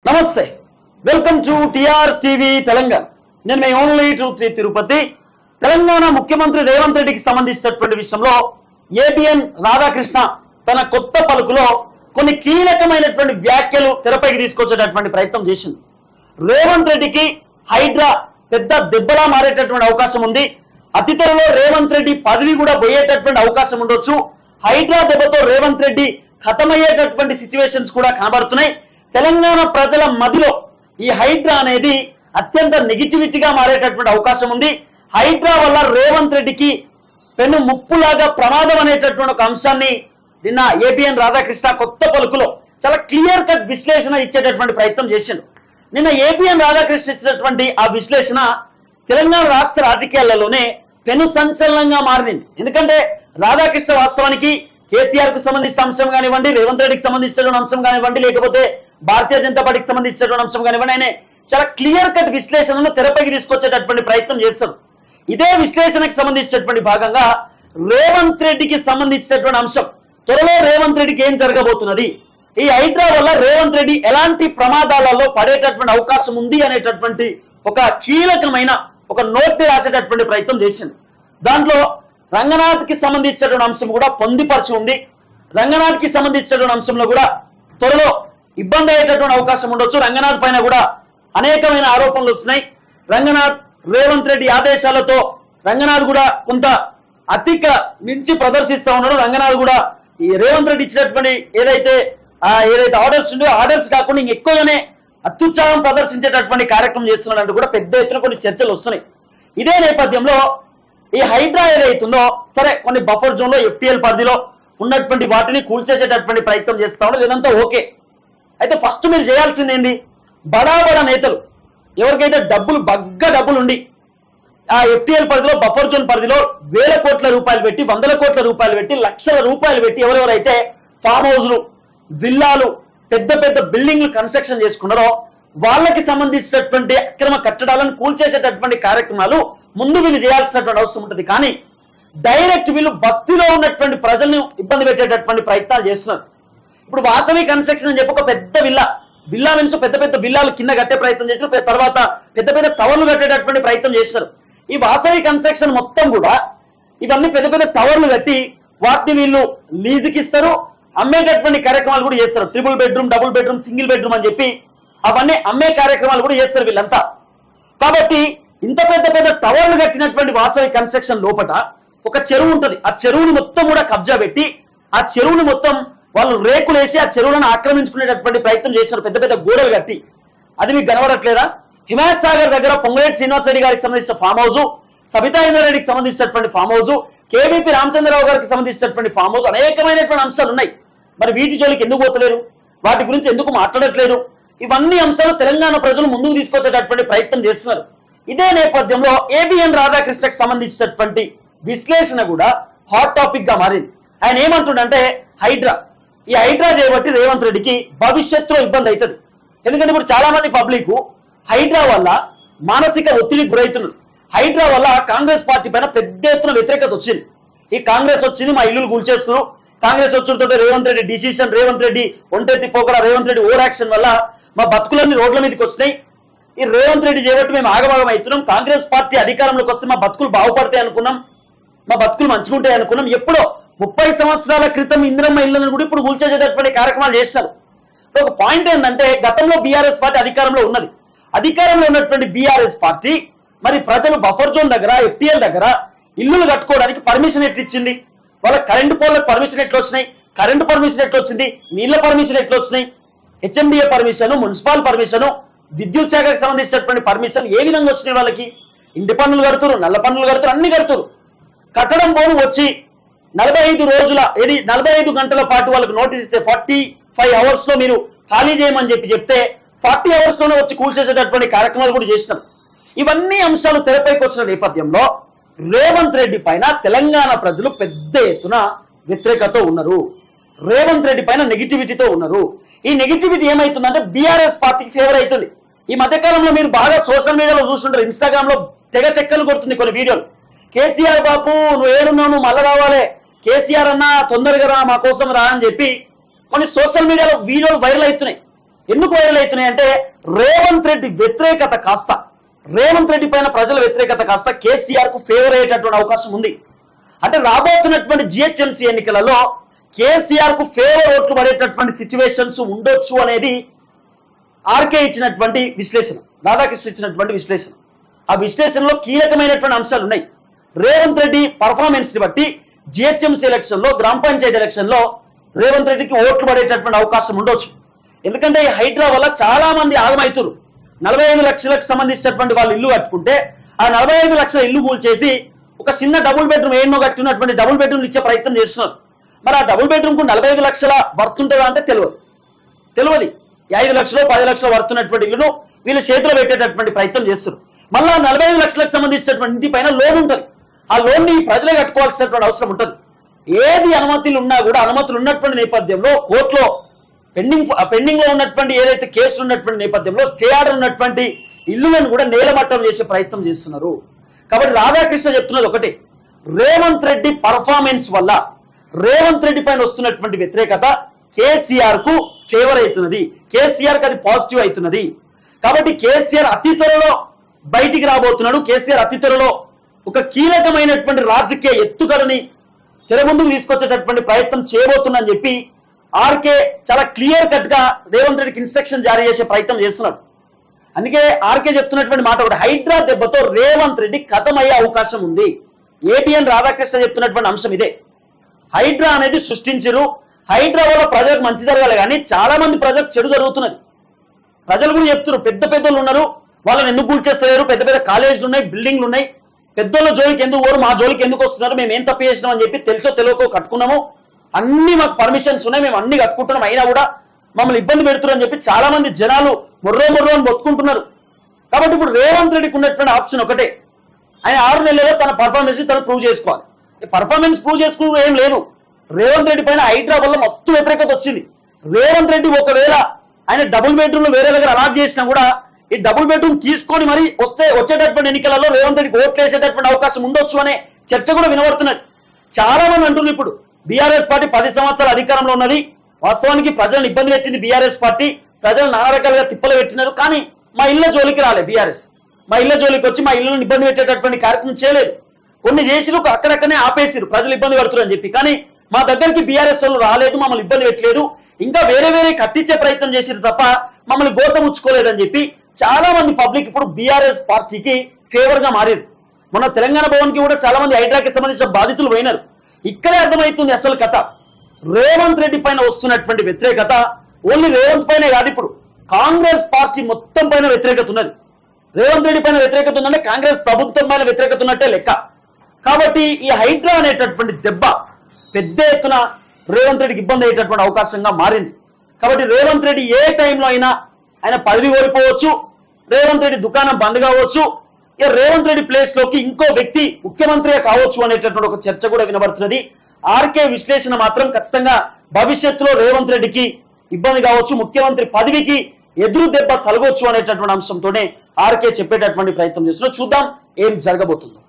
నమస్తే welcome to TR TV Telangana. నేను మీ ఓన్లీ ట్రూత్ తిరుపతి. తెలంగాణ ముఖ్యమంత్రి రేవంత్ రెడ్డికి సంబంధించినటువంటి విషయంలో ఏబిఎన్ రాధాకృష్ణ తన కొత్త పలుకులో కొన్ని కీలకమైనటువంటి వ్యాఖ్యలు తెరపైకి తీసుకొచ్చేటటువంటి ప్రయత్నం చేసింది. రేవంత్ రెడ్డికి హైడ్రా పెద్ద దెబ్బలా మారేటటువంటి అవకాశం ఉంది. అతి త్వరలో రేవంత్ రెడ్డి పదవి కూడా పోయేటటువంటి అవకాశం ఉండొచ్చు. హైడ్రా దెబ్బతో రేవంత్ రెడ్డి ఖతమయ్యేటటువంటి సిచ్యువేషన్స్ కూడా కనబడుతున్నాయి. తెలంగాణ ప్రజల మధ్యలో ఈ హైడ్రా అనేది అత్యంత నెగిటివిటీగా మారేటటువంటి అవకాశం ఉంది. హైడ్రా వల్ల రేవంత్ రెడ్డికి పెను ముప్పులాగా ప్రమాదం అనేటటువంటి ఒక అంశాన్ని నిన్న ఏబిఎన్ రాధాకృష్ణ కొత్త పలుకులో చాలా క్లియర్ కట్ విశ్లేషణ ఇచ్చేటటువంటి ప్రయత్నం చేసిండు. నిన్న ఏబిఎన్ రాధాకృష్ణ ఇచ్చినటువంటి ఆ విశ్లేషణ తెలంగాణ రాష్ట్ర రాజకీయాలలోనే పెను సంచలనంగా మారింది. ఎందుకంటే రాధాకృష్ణ వాస్తవానికి కేసీఆర్ కు సంబంధించిన అంశం కానివ్వండి, రేవంత్ రెడ్డికి సంబంధించిన అంశం కానివ్వండి, లేకపోతే భారతీయ జనతా పార్టీకి సంబంధించినటువంటి అంశం కానివ్వండి, ఆయన చాలా క్లియర్ కట్ విశ్లేషణను తెరపైకి తీసుకొచ్చేటటువంటి ప్రయత్నం చేస్తారు. ఇదే విశ్లేషణకు సంబంధించినటువంటి భాగంగా రేవంత్ రెడ్డికి సంబంధించినటువంటి అంశం, త్వరలో రేవంత్ రెడ్డికి ఏం జరగబోతున్నది, ఈ హైడ్రా వల్ల రేవంత్ రెడ్డి ఎలాంటి ప్రమాదాలలో పడేటటువంటి అవకాశం ఉంది అనేటటువంటి ఒక కీలకమైన ఒక నోట్ రాసేటటువంటి ప్రయత్నం చేసింది. దాంట్లో రంగనాథ్కి సంబంధించినటువంటి అంశం కూడా పొందిపరిచి ఉంది. రంగనాథ్కి సంబంధించినటువంటి అంశంలో కూడా త్వరలో ఇబ్బంది అయ్యేటటువంటి అవకాశం ఉండొచ్చు. రంగనాథ్ పైన కూడా అనేకమైన ఆరోపణలు వస్తున్నాయి. రంగనాథ్ రేవంత్ రెడ్డి ఆదేశాలతో రంగనాథ్ కూడా కొంత అతిక మించి ప్రదర్శిస్తా ఉన్నాడు. రంగనాథ్ కూడా ఈ రేవంత్ రెడ్డి ఇచ్చినటువంటి ఏదైతే ఆర్డర్స్ ఉందో ఆర్డర్స్ కాకుండా ఇంకెక్కువగానే అత్యుత్సాహం ప్రదర్శించేటటువంటి కార్యక్రమం చేస్తున్నాడంటూ కూడా పెద్ద ఎత్తున కొన్ని చర్చలు వస్తున్నాయి. ఇదే నేపథ్యంలో ఈ హైడ్రా ఏదైతుందో సరే కొన్ని బఫర్ జోన్ లో ఎఫ్టీఎల్ పరిధిలో ఉన్నటువంటి వాటిని కూల్చేసేటటువంటి ప్రయత్నం చేస్తా ఉండదు, ఇదంతా ఓకే. అయితే ఫస్ట్ మీరు చేయాల్సింది ఏంది, బడా నేతలు ఎవరికైతే డబ్బులు ఉండి ఆ ఎఫ్టీఎల్ పరిధిలో బఫర్ జోన్ పరిధిలో వేల కోట్ల రూపాయలు పెట్టి, వందల కోట్ల రూపాయలు పెట్టి, లక్షల రూపాయలు పెట్టి ఎవరెవరైతే ఫామ్ హౌస్లు, విల్లాలు, పెద్ద పెద్ద బిల్డింగ్లు కన్స్ట్రక్షన్ చేసుకున్నారో వాళ్ళకి సంబంధించినటువంటి అక్రమ కట్టడాలను కూల్చేసేటటువంటి కార్యక్రమాలు ముందు వీళ్ళు చేయాల్సినటువంటి అవసరం ఉంటుంది. కానీ డైరెక్ట్ వీళ్ళు బస్తీలో ఉన్నటువంటి ప్రజలను ఇబ్బంది పెట్టేటటువంటి ప్రయత్నాలు చేస్తున్నారు. ఇప్పుడు వాసవి కన్స్ట్రక్షన్ అని చెప్పి ఒక పెద్ద విల్లా మీన్స్ పెద్ద పెద్ద విల్లాలు కింద కట్టే ప్రయత్నం చేస్తారు, తర్వాత పెద్ద పెద్ద టవర్లు కట్టేటటువంటి ప్రయత్నం చేస్తారు. ఈ వాసవి కన్స్ట్రక్షన్ మొత్తం కూడా ఇవన్నీ పెద్ద పెద్ద టవర్లు కట్టి వాటిని వీళ్ళు లీజుకి ఇస్తారు, అమ్మేటటువంటి కార్యక్రమాలు కూడా చేస్తారు. 3 బెడ్రూమ్, 2 బెడ్రూమ్, సింగిల్ బెడ్రూమ్ అని చెప్పి అవన్నీ అమ్మే కార్యక్రమాలు కూడా చేస్తారు వీళ్ళంతా. కాబట్టి ఇంత పెద్ద పెద్ద టవర్లు కట్టినటువంటి వాసవి కన్స్ట్రక్షన్ లోపల ఒక చెరువు ఉంటుంది. ఆ చెరువుని మొత్తం కూడా కబ్జా పెట్టి ఆ చెరువుని మొత్తం వాళ్ళు రేకులు వేసి ఆ చెరువులను ఆక్రమించుకునేటటువంటి ప్రయత్నం చేశారు, పెద్ద పెద్ద గోడలు కట్టి. అది మీకు కనబడట్లేదా? హిమాయత్ సాగర్ దగ్గర పొంగులేటి శ్రీనివాస్ రెడ్డి గారికి సంబంధించిన ఫామ్ హౌస్, సబితా ఇంద్రారెడ్డికి సంబంధించినటువంటి ఫామ్ హౌస్, కేవీపీ రామచంద్రరావు గారికి సంబంధించినటువంటి ఫామ్ హౌస్, అనేకమైనటువంటి అంశాలు ఉన్నాయి. మరి వీటి జోలికి ఎందుకు పోతలేరు, వాటి గురించి ఎందుకు మాట్లాడట్లేదు? ఇవన్నీ అంశాలు తెలంగాణ ప్రజలు ముందుకు తీసుకొచ్చేటటువంటి ప్రయత్నం చేస్తున్నారు. ఇదే నేపథ్యంలో ఏబిఎన్ రాధాకృష్ణకి సంబంధించినటువంటి విశ్లేషణ కూడా హాట్ టాపిక్ గా మారింది. ఆయన ఏమంటుండంటే ఈ హైడ్రా చేయబట్టి రేవంత్ రెడ్డికి భవిష్యత్తులో ఇబ్బంది అవుతుంది. ఎందుకంటే ఇప్పుడు చాలా మంది పబ్లిక్ హైడ్రా వల్ల మానసిక ఒత్తిడికి గురవుతున్నారు. హైడ్రా వల్ల కాంగ్రెస్ పార్టీ పైన పెద్ద ఎత్తున వ్యతిరేకత వచ్చింది. ఈ కాంగ్రెస్ వచ్చింది, మా ఇల్లులు కూల్చేస్తున్నారు, కాంగ్రెస్ వచ్చుతో రేవంత్ రెడ్డి డిసిషన్, రేవంత్ రెడ్డి ఒంటెత్తి పోకడా, రేవంత్ రెడ్డి ఓవర్ యాక్షన్ వల్ల మా బతుకులన్నీ రోడ్ల మీదకి వచ్చినాయి. ఈ రేవంత్ రెడ్డి చేయబట్టి మేము ఆగమాగం అవుతున్నాం. కాంగ్రెస్ పార్టీ అధికారంలోకి వస్తే మా బతుకులు బాగుపడతాయి అనుకున్నాం, మా బతుకులు మంచిగుంటాయి అనుకున్నాం. ఎప్పుడో 30 సంవత్సరాల క్రితం ఇందిరమ్మ ఇళ్లను కూడా ఇప్పుడు కూల్చేసేటటువంటి కార్యక్రమాలు చేస్తారు. ఒక పాయింట్ ఏంటంటే గతంలో బీఆర్ఎస్ పార్టీ అధికారంలో ఉన్నది. అధికారంలో ఉన్నటువంటి బీఆర్ఎస్ పార్టీ మరి ప్రజలు బఫర్ జోన్ దగ్గర, ఎఫ్టీఎల్ దగ్గర ఇల్లులు కట్టుకోవడానికి పర్మిషన్ ఎట్లా ఇచ్చింది? వాళ్ళ కరెంటు పోల్లకు పర్మిషన్ ఎట్లా వచ్చినాయి? కరెంటు పర్మిషన్ ఎట్లా వచ్చింది? నీళ్ల పర్మిషన్ ఎట్లా వచ్చినాయి? హెచ్ఎండిఏ పర్మిషన్, మున్సిపల్ పర్మిషన్, విద్యుత్ శాఖకు సంబంధించినటువంటి పర్మిషన్ ఏ విధంగా వచ్చినాయి? వాళ్ళకి ఇంటి పన్నులు కడుతున్నారు, నల్ల పన్నులు కడుతున్నారు, అన్ని కడుతున్నారు. కట్టడం పోను వచ్చి 45 గంటల పాటు వాళ్ళకి నోటీస్ ఇస్తే 45 అవర్స్ లో మీరు ఖాళీ చేయమని చెప్తే 40 అవర్స్ లోనే వచ్చి కూల్చేసేటటువంటి కార్యక్రమాలు కూడా చేస్తున్నారు. ఇవన్నీ అంశాలు తెరపైకి వచ్చిన నేపథ్యంలో రేవంత్ రెడ్డి పైన తెలంగాణ ప్రజలు పెద్ద ఎత్తున వ్యతిరేకతతో ఉన్నారు. రేవంత్ రెడ్డి పైన నెగిటివిటీతో ఉన్నారు. ఈ నెగిటివిటీ ఏమైతుందంటే బీఆర్ఎస్ పార్టీకి ఫేవర్ అవుతుంది. ఈ మధ్యకాలంలో మీరు బాగా సోషల్ మీడియాలో చూస్తుంటారు, ఇన్స్టాగ్రామ్ లో తెగ చెక్కలు కొడుతుంది కొన్ని వీడియోలు. కేసీఆర్ బాపు నువ్వు ఏడున్నావు, నువ్వు మళ్ళా రావాలి, కేసీఆర్ అన్న తొందరగా రా, మా కోసం రా అని చెప్పి కొన్ని సోషల్ మీడియాలో వీడియోలు వైరల్ అవుతున్నాయి. ఎందుకు వైరల్ అవుతున్నాయి అంటే రేవంత్ రెడ్డి వ్యతిరేకత కాస్త, రేవంత్ రెడ్డి పైన ప్రజల వ్యతిరేకత కాస్త కేసీఆర్ కు ఫేవర్ అయ్యేటటువంటి అవకాశం ఉంది. అంటే రాబోతున్నటువంటి జిహెచ్ఎంసీ ఎన్నికలలో కేసీఆర్ కు ఫేవర్ ఓట్లు పడేటటువంటి సిచ్యువేషన్స్ ఉండొచ్చు అనేది ఆర్కే ఇచ్చినటువంటి విశ్లేషణ, రాధాకృష్ణ ఇచ్చినటువంటి విశ్లేషణ. ఆ విశ్లేషణలో కీలకమైనటువంటి అంశాలు ఉన్నాయి. రేవంత్ రెడ్డి పర్ఫార్మెన్స్ ని బట్టి జిహెచ్ఎంసీ ఎలక్షన్ లో, గ్రామ పంచాయతీ ఎలక్షన్ లో రేవంత్ రెడ్డికి ఓట్లు పడేటటువంటి అవకాశం ఉండొచ్చు. ఎందుకంటే ఈ హైడ్రా వల్ల చాలా మంది ఆగమవుతారు. 45 లక్షలకు సంబంధించినటువంటి వాళ్ళు ఇల్లు కట్టుకుంటే ఆ 45 లక్షల ఇల్లు కూల్చేసి ఒక చిన్న డబుల్ బెడ్రూమ్ ఎన్నో కట్టినటువంటి డబుల్ బెడ్రూమ్ ఇచ్చే ప్రయత్నం చేస్తున్నారు. మరి ఆ డబుల్ బెడ్రూమ్ కు 45 లక్షల వర్త్ ఉంటుందా అంటే తెలియదు. 5 లక్షలు 10 లక్షలు వర్తున్నటువంటి ఇల్లును వీళ్ళు చేతిలో పెట్టేటటువంటి ప్రయత్నం చేస్తున్నారు. మళ్ళా 45 లక్షలకు సంబంధించినటువంటి ఇంటి పైన లోన్ ఉంటుంది. ఆ లోన్ ని ప్రజలే కట్టుకోవాల్సినటువంటి అవసరం ఉంటుంది. ఏది అనుమతులు ఉన్నా కూడా అనుమతులు ఉన్నటువంటి నేపథ్యంలో కోర్టులో పెండింగ్ లో ఉన్నటువంటి ఏదైతే కేసులు ఉన్నటువంటి నేపథ్యంలో స్టే ఆర్డర్ ఉన్నటువంటి ఇల్లులను కూడా నేలమట్టం చేసే ప్రయత్నం చేస్తున్నారు. కాబట్టి రాధాకృష్ణ చెప్తున్నది ఒకటి, రేవంత్ రెడ్డి పర్ఫార్మెన్స్ వల్ల రేవంత్ రెడ్డి పైన వస్తున్నటువంటి వ్యతిరేకత కేసీఆర్ కు ఫేవర్ అవుతున్నది, కేసీఆర్ కి అది పాజిటివ్ అవుతున్నది. కాబట్టి కేసీఆర్ అతి త్వరలో బయటికి రాబోతున్నాడు. కేసీఆర్ అతి త్వరలో ఒక కీలకమైనటువంటి రాజకీయ ఎత్తుగడని తెర ముందుకు తీసుకొచ్చేటటువంటి ప్రయత్నం చేయబోతుందని చెప్పి ఆర్కే చాలా క్లియర్ కట్ గా రేవంత్ రెడ్డికి ఇన్స్ట్రక్షన్ జారీ చేసే ప్రయత్నం చేస్తున్నాడు. అందుకే ఆర్కే చెప్తున్నటువంటి మాట ఒకటి, హైడ్రా దెబ్బతో రేవంత్ రెడ్డి ఖతమయ్యే అవకాశం ఉంది. ఏబిఎన్ రాధాకృష్ణ చెప్తున్నటువంటి అంశం ఇదే. హైడ్రా అనేది సృష్టించరు, హైడ్రా వల్ల ప్రజలకు మంచి జరగాలి, కానీ చాలా మంది ప్రజలకు చెడు జరుగుతున్నది. ప్రజలు కూడా చెప్తున్నారు, పెద్ద పెద్దలు ఉన్నారు, వాళ్ళని ఎందుకు కూల్చేస్తలేరు, పెద్ద పెద్ద కాలేజీలు ఉన్నాయి, బిల్డింగ్లు ఉన్నాయి, పెద్దోళ్ళ జోలికి ఎందుకు పోరు, మా జోలికి ఎందుకు వస్తున్నారు, మేము ఏం తప్పు చేసినాం అని చెప్పి తెలుసో తెలియకో కట్టుకున్నాము, అన్ని మాకు పర్మిషన్స్ ఉన్నాయి, మేము అన్ని కట్టుకుంటున్నాం, అయినా కూడా మమ్మల్ని ఇబ్బంది పెడుతున్నారు అని చెప్పి చాలా మంది జనాలు మొర్రో అని బతుకుంటున్నారు. కాబట్టి ఇప్పుడు రేవంత్ రెడ్డికి ఉన్నటువంటి ఆప్షన్ ఒకటే, ఆయన 6 నెలల్లో తన పర్ఫార్మెన్స్ తను ప్రూవ్ చేసుకోవాలి. పర్ఫార్మెన్స్ ప్రూవ్ చేసుకుని ఏం లేదు. రేవంత్ రెడ్డి పైన హైడ్రా వల్ల మస్తు వ్యతిరేకత వచ్చింది. రేవంత్ రెడ్డి ఒకవేళ ఆయన డబుల్ బెడ్రూమ్ వేరే దగ్గర అలాట్ చేసినా కూడా ఈ డబుల్ బెడ్రూమ్ తీసుకొని మరి వచ్చేటటువంటి ఎన్నికలలో రేవంత్ రెడ్డికి ఓట్లు వేసేటటువంటి అవకాశం ఉండొచ్చు అనే చర్చ కూడా వినబడుతున్నది. చాలా మంది అంటున్నారు ఇప్పుడు బీఆర్ఎస్ పార్టీ 10 సంవత్సరాల అధికారంలో ఉన్నది, వాస్తవానికి ప్రజలను ఇబ్బంది పెట్టింది బీఆర్ఎస్ పార్టీ, ప్రజలు నానా రకాలుగా తిప్పలు పెట్టినారు, కానీ మా ఇళ్ల జోలికి రాలే బీఆర్ఎస్, మా ఇళ్ల జోలికి వచ్చి మా ఇళ్లను ఇబ్బంది పెట్టేటటువంటి కార్యక్రమం చేయలేదు. కొన్ని చేసిరు, అక్కడక్కడనే ఆపేసిరు ప్రజలు ఇబ్బంది పడుతున్నారు అని చెప్పి, కానీ మా దగ్గరికి బీఆర్ఎస్ వాళ్ళు రాలేదు, మమ్మల్ని ఇబ్బంది పెట్టలేదు, ఇంకా వేరే కట్టించే ప్రయత్నం చేసిరు తప్ప మమ్మల్ని గోసముచ్చుకోలేదని చెప్పి చాలా మంది పబ్లిక్ ఇప్పుడు బీఆర్ఎస్ పార్టీకి ఫేవర్ గా మారారు. మొన్న తెలంగాణ భవన్ కి కూడా చాలా మంది హైడ్రాకి సంబంధించిన బాధితులు పోయినారు. ఇక్కడే అర్థమవుతుంది అసలు కథ. రేవంత్ రెడ్డి పైన వస్తున్నటువంటి వ్యతిరేకత ఓన్లీ రేవంత్ పైనే కాదు, ఇప్పుడు కాంగ్రెస్ పార్టీ మొత్తం పైన వ్యతిరేకత ఉన్నది. రేవంత్ రెడ్డి పైన వ్యతిరేకత ఉందంటే కాంగ్రెస్ ప్రభుత్వం పైన వ్యతిరేకత ఉన్నట్టే లెక్క. కాబట్టి ఈ హైడ్రా అనేటటువంటి దెబ్బ పెద్ద ఎత్తున రేవంత్ రెడ్డికి ఇబ్బంది అయ్యేటటువంటి అవకాశంగా మారింది. కాబట్టి రేవంత్ రెడ్డి ఏ టైంలో అయినా ఆయన పదవి ఓడిపోవచ్చు, రేవంత్ రెడ్డి దుకాణం బంద్ కావచ్చు, ఇక రేవంత్ రెడ్డి ప్లేస్ లోకి ఇంకో వ్యక్తి ముఖ్యమంత్రిగా కావచ్చు అనేటటువంటి ఒక చర్చ కూడా వినబడుతున్నది. ఆర్కే విశ్లేషణ మాత్రం ఖచ్చితంగా భవిష్యత్తులో రేవంత్ రెడ్డికి ఇబ్బంది కావచ్చు, ముఖ్యమంత్రి పదవికి ఎదురు దెబ్బ తలగొచ్చు అనేటటువంటి అంశంతోనే ఆర్కే చెప్పేటటువంటి ప్రయత్నం చేస్తున్నారు. చూద్దాం ఏం జరగబోతుందో.